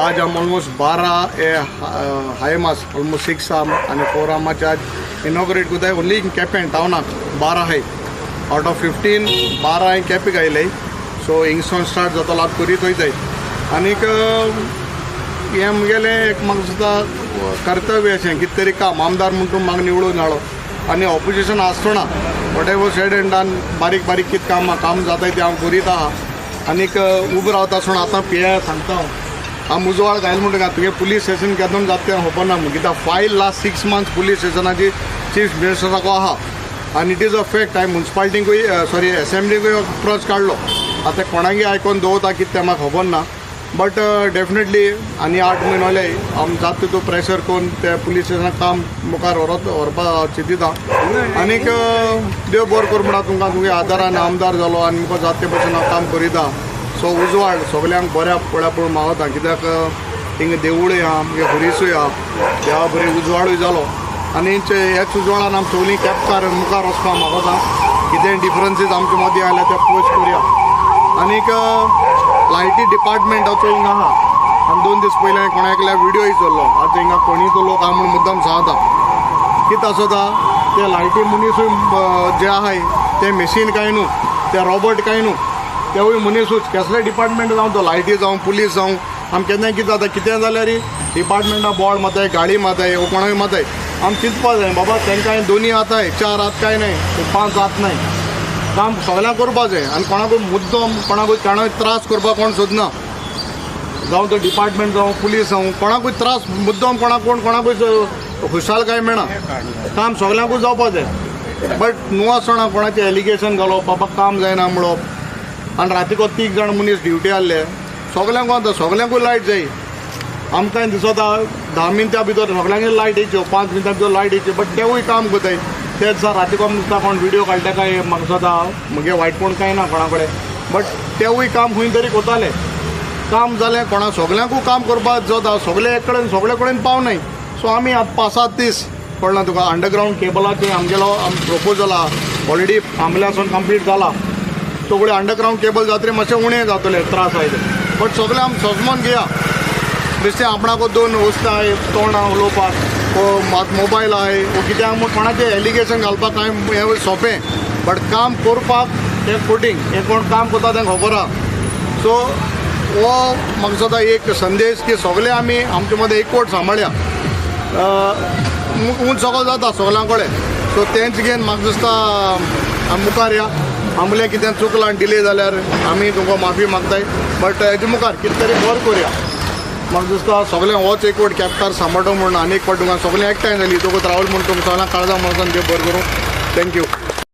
आज हम ऑलमोस्ट 12 हाय मास ऑलमोस्ट 6 आणि 4 आमाचे आज इनॉग्रेट कोताय ओनली इन केपें टाउनाक 12 हाय आउट ऑफ 15 12 हाय केपेक आयले. सो हिंगसून स्टार्ट जातो लाग करीत वयताय. आनीक हे मुगेलें एक म्हाका सुद्दां कर्तव्य अशें कितें तरी काम आमदार म्हणून तूं म्हाका निवडून हाडलो आनी ऑपोजिशन आसतना what ever sed end done बारीक बारीक कितें काम जाताय तें हांव करीत आहा. आनीक उबो रावता आसतना आतां पिया सांगता हांव उजवाड घायल म्हणटा तुगे पुलीस स्टेशन केदोन जाता तें खबर ना कित्याक फायल लास्ट 6 months पुलीस स्टेशनाची चीफ मिनिस्टराको आहा. आनी इट इज अ फॅक्ट हांवें म्युन्सिपाल्टीकूय सॉरी एसेंब्लीकूय अप्रोच काडलो. आतां कोणाकय आयकोन दवरता कितें तें म्हाका खबर ना. बट डेफिनेटली आनी 8 म्हयने जाले आमी जाता तितू प्रेशर करून त्या पुलीस स्टेशनाक काम मुखार व्हरपाक चिंतिता. आनीक देव बरो करूं म्हणा तुमकां तुगे आदारान आमदार जालो आनी मुखार जाता ते भशेन हांव काम करीता. सो उजवाड सगल्यांक बऱ्या पळोवंक मागता कित्याक हिंगा देवूळय आहा मुगे हुरीसूय आहा देवा बरी उजवाडूय जालो. आनी ह्याच उजवाडान आमी सगळीं केपेकार मुखार वचपाक मागता. कितें डिफरन्सीस आमचे मदीं आयल्या ते पयस करुया. आनीक लायटी डिपार्टमेंटाचो हिंगा आहा आनी 2 दीस पयलीं कोणा एकल्या व्हिडियोय चल्लो. आतां हिंगा कोणी तो लोक हांव म्हणून मुद्दाम सांगता कितें आसता ते लायटी मनीसूय जे आहाय ते मेशीन काय न्हू ते रॉबोट काय न्हू तेवूय मनीसूच कसले डिपार्टमेंट जावं तो लायटी जावं पुलीस जावं आमी केन्नाय कितें जाता कितें जाल्यार डिपार्टमेंटा बोर्ड माताय गाडी माताय वो कोणाय माताय आमी चिंतपा जाय बाबा तांकां दोनी हाताय 4 हात काय नाही 5 हात नाही काम सगळ्यांक करपा जाय. आनी कोणाकूय मुद्दम कोणाकूय कोणाय त्रास करपाक कोण सोदना जावं तो डिपार्टमेंट जावं पुलीस जावं कोणाकूय त्रास मुद्दम कोणाकूय खुशालकाय मेळना. काम सगळ्यांकूच जावपा जाय. बट न्हू आसतना कोणाचें एलिगेशन घालप बाबा काम जायना म्हणप आनी रातीको 3 जाण मनीस ड्युटी आहले सगळ्यांक आतां सगळ्यांकूय लायट जाय. आमकां दिसता 10 मिनटां भितर सगळ्यांक लायट येयच्यो 5 मिनटां भितर लायट येयच्यो बट तेवूय काम करताय. तेच दिसा रातीको दिसता कोण व्हिडिओ काडटा काय म्हाका जाता म्हगे वायटपण कांय ना कोणा कडेन बट तेवूय काम खंय तरी कोताले. काम जालें कोणा सगळ्यांकूय काम करपाक जाता सगळे एक कडेन सगळे कडेन पावनाय. सो आमी आतां 5-7 दीस कळना तुका अंडरग्रावंड केबलाचें आमगेलो प्रोपोजल आहा ऑलरेडी आमल्यासून कंप्लीट जाला. सगळे अंडरग्रावंड केबल जातरी मातशें उणें जातले त्रास आयले. बट सगळे आमी सजमोन घेया. बेश्टें आपणाको 2 वस्ताय तोंडां उलोवपाक वो मोबायल आहाय वो कित्याक म्हूण कोणाचें एलिगेशन घालपाक कांय हें सोंपें बट काम करपाक तें कठीण. हें कोण काम करता तें खबर आहा. सो हो म्हाका दिसता एक संदेश की सगळे आमी आमचे मदें एकवट सांबाळया. उंच सकयल जाता सगळ्यां कडेन. सो तेंच घेवन म्हाका दिसता मुखार या. आमलें कितें चुकलां आनी डिले जाल्यार आमी तुमकां माफी मागताय. बट हेजे मुखार कितें तरी बरें करुया. म्हाका दिसता सगळें होच एकवट केपेकार सांबाळटो म्हणून आनी एक फावट तुमकां सगळें एकठांय जाली तुका राहुल म्हणून तुमकां सगळ्यांक काळजा म्हणून देव बरें करूं. थँक्यू.